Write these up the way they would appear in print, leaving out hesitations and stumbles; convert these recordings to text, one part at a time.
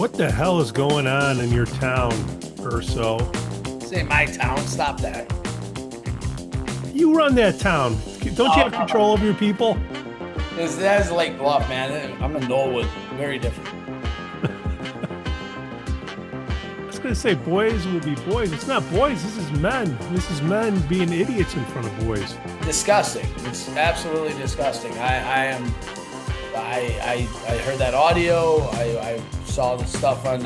What the hell is going on in your town, Urso? Say my town. Stop that. You run that town. Don't you have control of your people? That is Lake Bluff, man. I'm in Norwood. Very different. I was going to say boys will be boys. It's not boys. This is men. This is men being idiots in front of boys. Disgusting. It's absolutely disgusting. I heard that audio. I saw the stuff on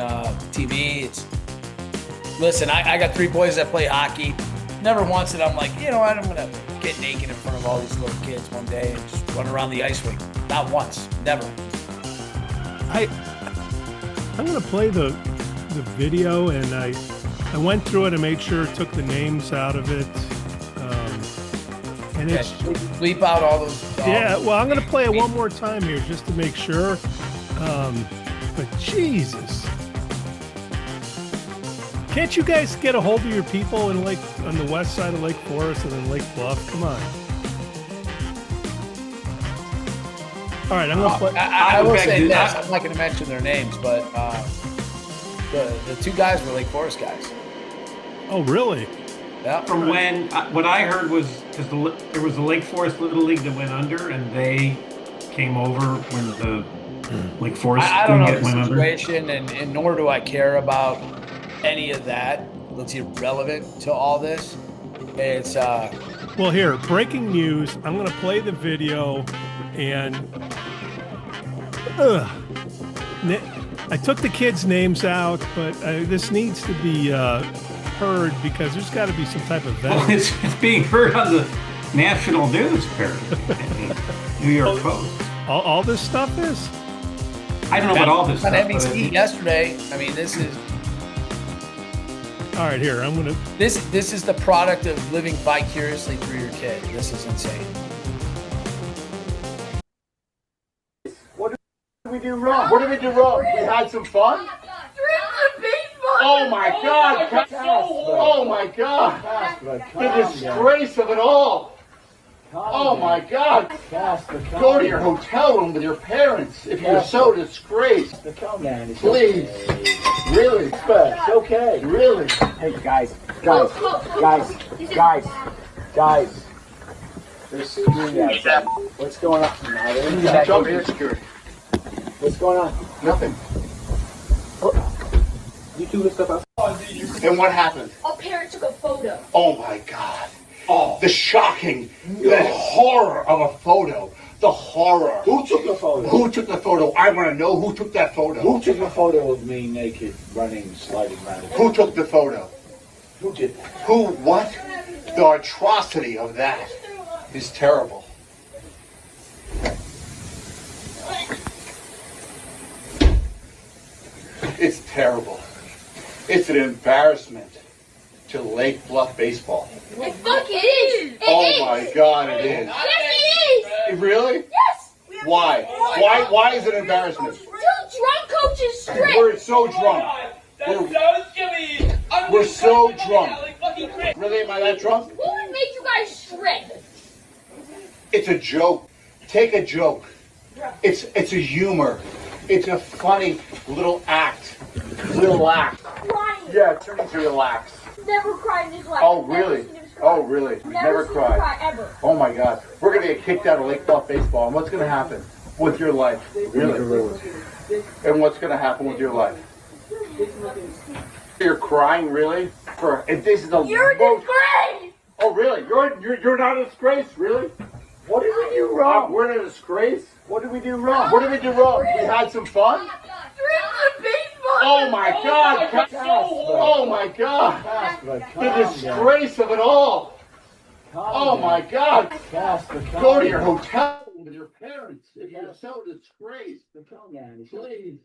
TV. Listen, I got 3 boys that play hockey. Never once did I'm like, you know what, I'm going to get naked in front of all these little kids one day and just run around the ice rink. Not once. Never. I'm going to play the video, and I went through it and made sure it took the names out of it. And it's bleep out all those. Yeah, well, I'm going to play it one more time here just to make sure. But Jesus. Can't you guys get a hold of your people on the west side of Lake Forest and then Lake Bluff? Come on. All right, I'm going to play. I will say this. I'm not going to mention their names, but the 2 guys were Lake Forest guys. Oh, really? Yeah. From when, what I heard was, because there was the Lake Forest Little League that went under, and they came over when the Lake Forest I don't know went the under. situation, and nor do I care about any of that. It's irrelevant to all this. It's well, here, breaking news. I'm going to play the video, and I took the kids' names out, but this needs to be heard because there's got to be some type of vetting. Well, it's being heard on the national news, apparently. New York Post. All this stuff is? I don't know about all this on stuff. NBC yesterday. I mean, this is. All right, here, I'm going to. This is the product of living vicariously through your kid. This is insane. What did we do wrong? What did we do wrong? We had some fun? Oh my God! Oh my God! The disgrace of it all! Oh my God! Go to your hotel room with your parents if you're so disgraced. Please. Really? It's okay. Really? Hey, guys. There's security outside. What's going on? Jump here, security. What's going on? Nothing. You do this stuff outside? And what happened? A parent took a photo. Oh my God. Oh. The shocking, the horror of a photo. The horror. Who took the photo? Who took the photo? I want to know who took that photo. Who took a photo of me naked, running, sliding around? Who took the photo? Who did that? Who? What? The atrocity of that is terrible. It's terrible. It's an embarrassment to Lake Bluff baseball. It fucking is. Oh my God, it is. Yes, it is. Really? Yes. Why? Why is it an embarrassment? 2 drunk coaches straight. We're so drunk. We're so drunk. Really, am I that drunk? What would make you guys shred? It's a joke. Take a joke. It's a humor. It's a funny little act. Relax. Crying. Yeah, turn to relax. Never cried in his life. Oh, Never really? seen him cry. Oh, really? You've never seen him cried. cry ever. Oh my God. We're gonna get kicked out of Lake Bluff baseball. And what's gonna happen with your life? Really? And what's gonna happen with your life? You're crying, really? And this is the You're a disgrace. Oh, really? You're not a disgrace, really? What did we do wrong? We're in a disgrace. What did we do wrong? What did we do wrong? We had some fun. Drinking baseball. Oh my God! Oh my God! The disgrace of it all! Oh my God! Go to your hotel with your parents if you're so disgraced. Please.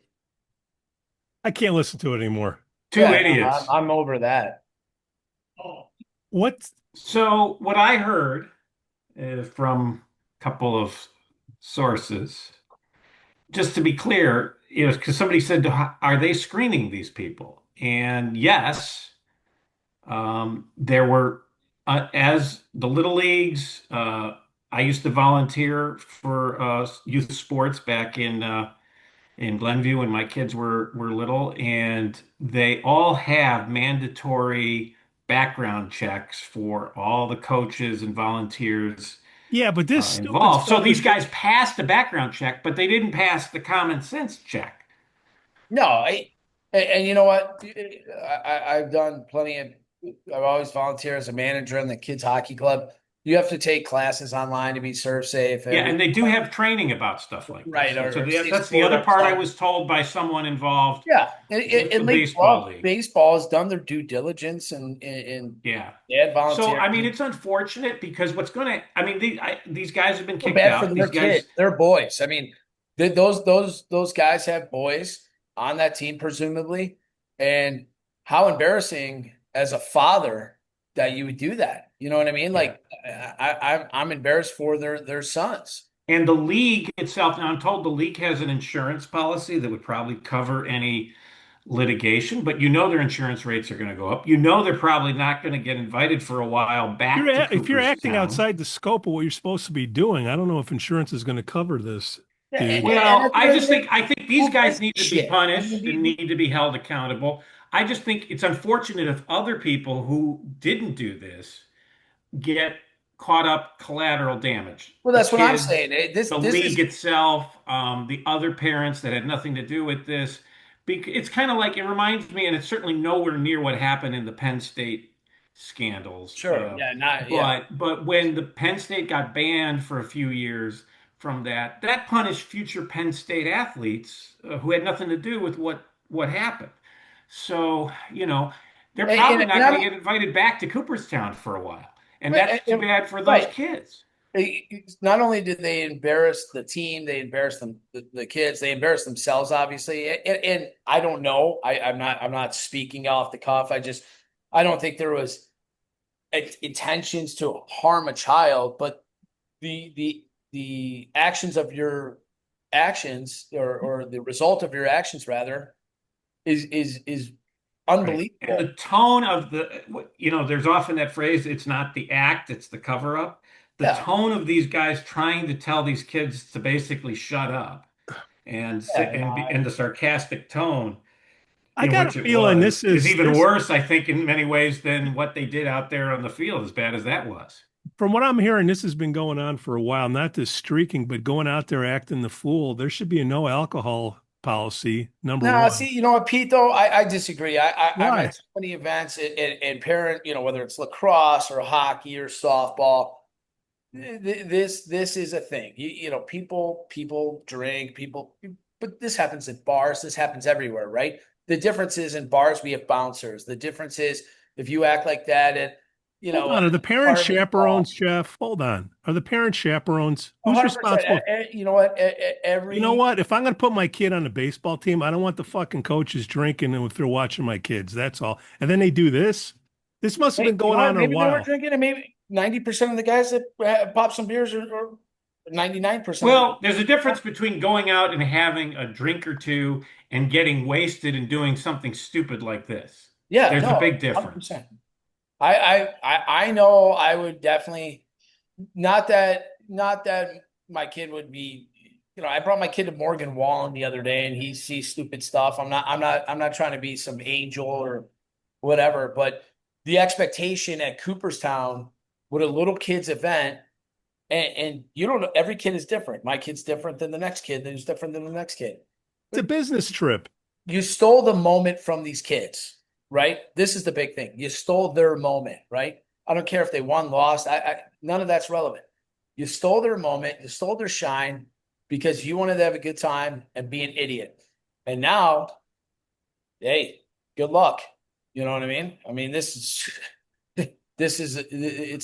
I can't listen to it anymore. Two idiots. I'm over that. What? So what I heard from a couple of sources, just to be clear, because somebody said, are they screening these people? And yes, there were, as the Little Leagues, I used to volunteer for youth sports back in in Glenview when my kids were little, and they all have mandatory background checks for all the coaches and volunteers Yeah, but this stupid involved. So stuff is these guys passed the background check, but they didn't pass the common sense check. No, and you know what? I've done plenty of. I've always volunteered as a manager in the kids hockey club. You have to take classes online to be serve safe. Yeah, and they do have training about stuff like Right, this. And so or safe that's the sport other part I outside. was told by someone involved Yeah, with the and Lake baseball Bluff league. baseball has done their due diligence and Yeah. they had So, volunteers. I mean, it's unfortunate because I mean, these guys have been Feel kicked bad for out. their These guys, kids. They're boys. I mean, those guys have boys on that team, presumably. And how embarrassing as a father that you would do that. You know what I mean? yeah. Like I'm embarrassed for their sons. And the league itself, now I'm told the league has an insurance policy that would probably cover any litigation, but you know their insurance rates are going to go up. You know they're probably not going to get invited for a while back to if you're acting Cooperstown. outside the scope of what you're supposed to be doing, I don't know if insurance is going to cover this, Yeah, dude. Well, at the end of the day, I think these who guys gives a need to be shit? I mean, punished and need to be held accountable. I just think it's unfortunate if other people who didn't do this get caught up collateral damage. well, The that's what I'm kids, saying. This the this league is itself, the other parents that had nothing to do with this. It's kind of like it reminds me, and it's certainly nowhere near what happened in the Penn State scandals. sure. Yeah, not yeah. But when the Penn State got banned for a few years from that, that punished future Penn State athletes who had nothing to do with what happened. So, they're probably And not going to get invited back to Cooperstown for a while. And that's too bad for those right. kids. Not only did they embarrass the team, they embarrassed the kids, they embarrassed themselves, obviously. And I don't know. I'm not speaking off the cuff. I don't think there was intentions to harm a child, but the actions of your actions or the result of your actions rather is unbelievable. Right. And the tone of there's often that phrase, it's not the act, it's the cover up. The Yeah. tone of these guys trying to tell these kids to basically shut up and the sarcastic tone I in got a which it feeling was this is is even this worse, I think, in many ways than what they did out there on the field, as bad as that was. from what I'm hearing, this has been going on for a while. Not this streaking, but going out there acting the fool. There should be a no alcohol policy, number No, one. see, you know what, Pete, though, I disagree. I'm Why? at so many events and parent, whether it's lacrosse or hockey or softball, this is a thing. People drink, but this happens at bars. This happens everywhere, right? The difference is in bars, we have bouncers. The difference is if you act like that at, Hold on. Are the parents chaperones, Jeff? Hold on. Are the parents chaperones? Who's 100%. responsible? You know what? You know what? If I'm going to put my kid on a baseball team, I don't want the fucking coaches drinking if they're watching my kids. That's all. And then they do this. This must have been going on a maybe they were while. drinking, and maybe 90% of the guys that pop some beers or 99%. Well, there's a difference between going out and having a drink or two and getting wasted and doing something stupid like this. Yeah, There's no, a big difference. 100%. I know I would definitely not that my kid would be, I brought my kid to Morgan Wallen the other day and he sees stupid stuff. I'm not trying to be some angel or whatever, but the expectation at Cooperstown with a little kids event, and you don't know, every kid is different. My kid's different than the next kid, who's different than the next kid. It's a business trip. You stole the moment from these kids, right? This is the big thing. You stole their moment, right? I don't care if they won, lost. None of that's relevant. You stole their moment. You stole their shine because you wanted to have a good time and be an idiot. And now, hey, good luck. You know what I mean? I mean, it's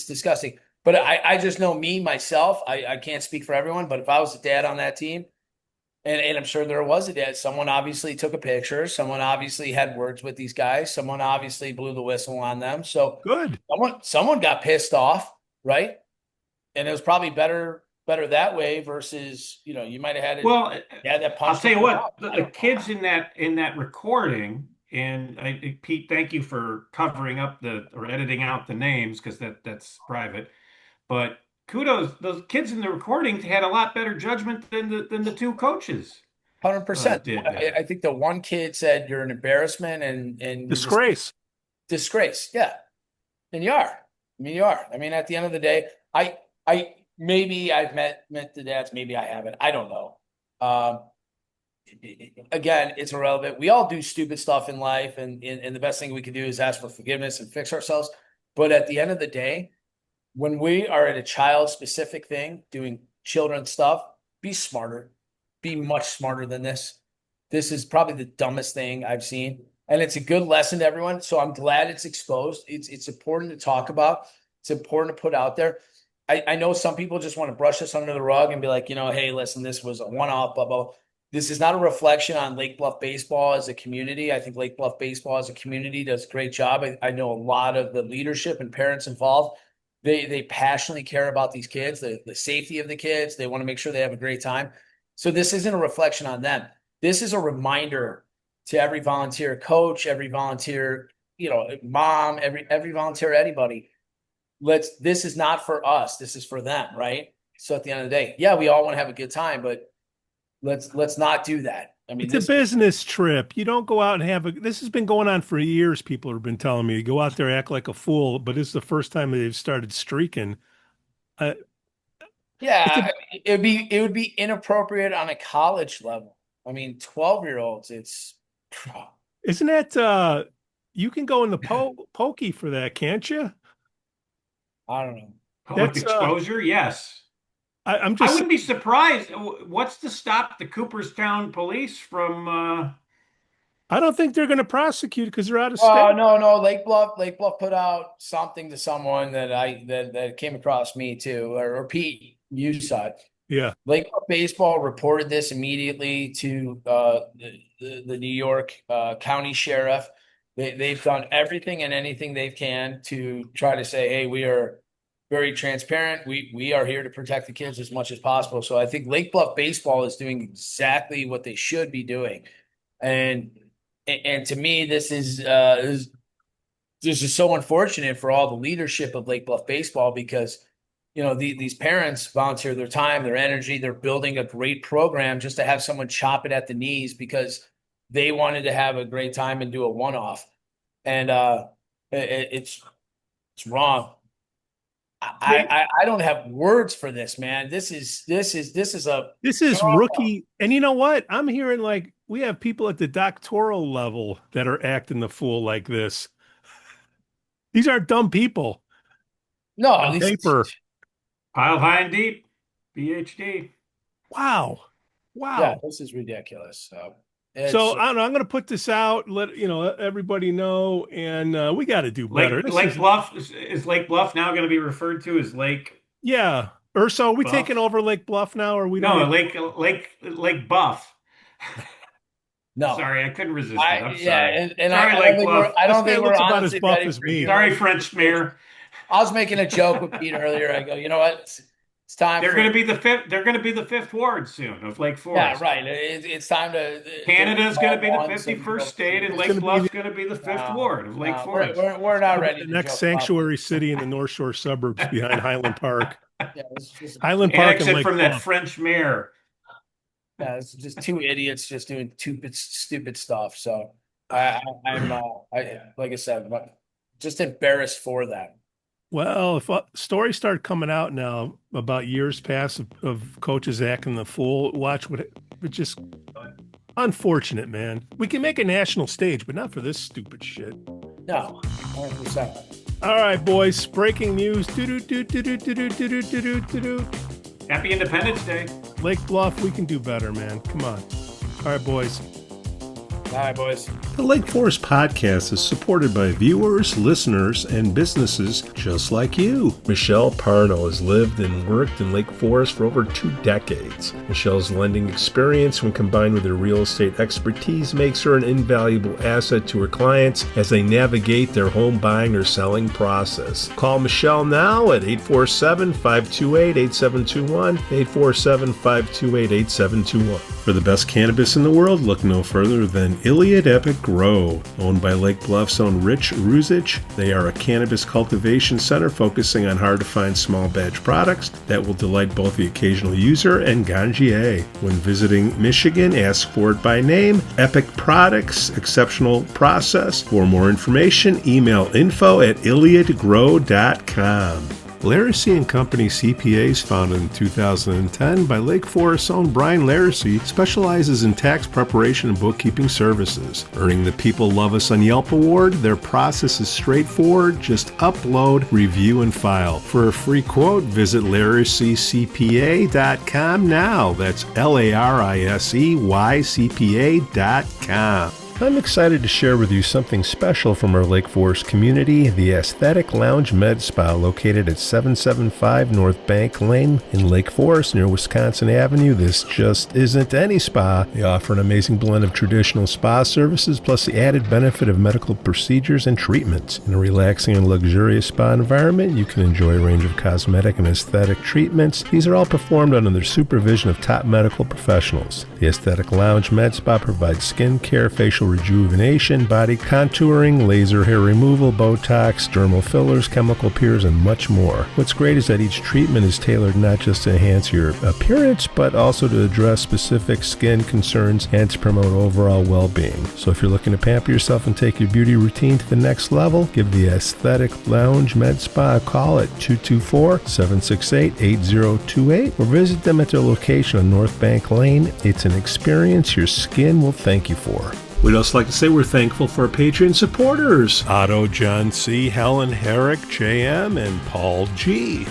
disgusting. But I just know me, myself, I can't speak for everyone, but if I was a dad on that team, and I'm sure there was a dad, someone obviously took a picture, someone obviously had words with these guys, someone obviously blew the whistle on them. So Good. someone got pissed off, right? And it was probably better that way versus, you might have had that punch. I'll tell you what, the kids in that recording, and Pete, thank you for covering up or editing out the names because that's private. But kudos, those kids in the recording had a lot better judgment than the two coaches. 100%. did I think the one kid said you're an embarrassment and you're just disgrace. Yeah. And you are. I mean, you are. I mean, at the end of the day, maybe I've met the dads, maybe I haven't. I don't know. Again, it's irrelevant. We all do stupid stuff in life, and the best thing we can do is ask for forgiveness and fix ourselves. But at the end of the day, when we are at a child-specific thing, doing children's stuff, be smarter. Be much smarter than this. This is probably the dumbest thing I've seen. And it's a good lesson to everyone. So I'm glad it's exposed. It's important to talk about. It's important to put out there. I know some people just want to brush this under the rug and be like, hey, listen, this was a one-off, blah, blah. This is not a reflection on Lake Bluff Baseball as a community. I think Lake Bluff Baseball as a community does a great job. I know a lot of the leadership and parents involved. They passionately care about these kids, the safety of the kids. They want to make sure they have a great time. So this isn't a reflection on them. This is a reminder to every volunteer coach, every volunteer, mom, every volunteer, anybody. This is not for us. This is for them, right? So at the end of the day, yeah, we all want to have a good time, but let's not do that. I mean, it's a business trip. You don't go out and this has been going on for years. People have been telling me, go out there, act like a fool, but it's the first time they've started streaking. Yeah, it would be inappropriate on a college level. I mean, 12-year-olds, isn't that you can go in the pokey for that, can't you? I don't know. Public exposure, yes. I wouldn't be surprised. What's to stop the Cooperstown police from? I don't think they're going to prosecute because they're out of state. state. No. Lake Bluff put out something to someone that came across me too, or Pete, you saw it. Yeah. Lake Bluff Baseball reported this immediately to the New York County Sheriff. They've done everything and anything they can to try to say, hey, we are very transparent. We are here to protect the kids as much as possible. So I think Lake Bluff Baseball is doing exactly what they should be doing. And to me, this is so unfortunate for all the leadership of Lake Bluff Baseball because, these parents volunteer their time, their energy. They're building a great program just to have someone chop it at the knees because they wanted to have a great time and do a one-off. And it's wrong. I don't have words for this, man. This is rookie. And you know what? I'm hearing we have people at the doctoral level that are acting the fool like this. These aren't dumb people. No, on paper. Pile high and deep, PhD. Wow. Yeah, this is ridiculous. So I don't know. I'm going to put this out. Let everybody know, and we got to do better. Lake Bluff is Lake Bluff now going to be referred to as Lake? Yeah, Urso. Are we taking over Lake Bluff now, or we? No, Lake Buff. No, sorry, I couldn't resist that. I'm sorry. Yeah, and sorry, I don't think we're about as buff as me. Sorry, French Mayor. I was making a joke with Pete earlier. I go, you know what? It's time. They're going to be the fifth. They're going to be the fifth ward soon of Lake Forest. Yeah, right. It's time to. Canada's going to be the 51st state, and Lake Bluff's going to be the fifth ward of Lake Forest. We're not ready. The next sanctuary city in the North Shore suburbs behind Highland Park. Yeah, it's Highland Park and Lake from Bluff. that French mayor. Yeah, it's just two idiots just doing stupid stuff. So I'm like I said, I'm just embarrassed for that. Well, if stories start coming out now about years past of coaches acting the fool, watch what it just unfortunate, man. We can make a national stage, but not for this stupid shit. No, 100%. All right, boys. Breaking news. Happy Independence Day. Lake Bluff, we can do better, man. Come on. All right, boys. All right, boys. The Lake Forest Podcast is supported by viewers, listeners, and businesses just like you. Michelle Parno has lived and worked in Lake Forest for over 2 decades. Michelle's lending experience, when combined with her real estate expertise, makes her an invaluable asset to her clients as they navigate their home buying or selling process. Call Michelle now at 847-528-8721, 847-528-8721. For the best cannabis in the world, look no further than Iliad Epic Grow. Owned by Lake Bluff's own Rich Ruzich, they are a cannabis cultivation center focusing on hard-to-find small batch products that will delight both the occasional user and ganjier. When visiting Michigan, ask for it by name. Epic products, exceptional process. For more information, email info@iliadgrow.com. Laracy & Company CPAs, founded in 2010 by Lake Forest's own Brian Laracy, specializes in tax preparation and bookkeeping services. Earning the People Love Us on Yelp award, their process is straightforward. Just upload, review, and file. For a free quote, visit laracycpa.com now. That's LARISEYCPA.com. I'm excited to share with you something special from our Lake Forest community, the Aesthetic Lounge Med Spa, located at 775 North Bank Lane in Lake Forest near Wisconsin Avenue. This just isn't any spa. They offer an amazing blend of traditional spa services plus the added benefit of medical procedures and treatments. In a relaxing and luxurious spa environment, you can enjoy a range of cosmetic and aesthetic treatments. These are all performed under the supervision of top medical professionals. The Aesthetic Lounge Med Spa provides skin care, facial rejuvenation, body contouring, laser hair removal, Botox, dermal fillers, chemical peels, and much more. What's great is that each treatment is tailored not just to enhance your appearance, but also to address specific skin concerns and to promote overall well-being. So if you're looking to pamper yourself and take your beauty routine to the next level, give the Aesthetic Lounge Med Spa a call at 224-768-8028 or visit them at their location on North Bank Lane. It's an experience your skin will thank you for. We'd also like to say we're thankful for our Patreon supporters, Otto, John C., Helen, Herrick, JM, and Paul G.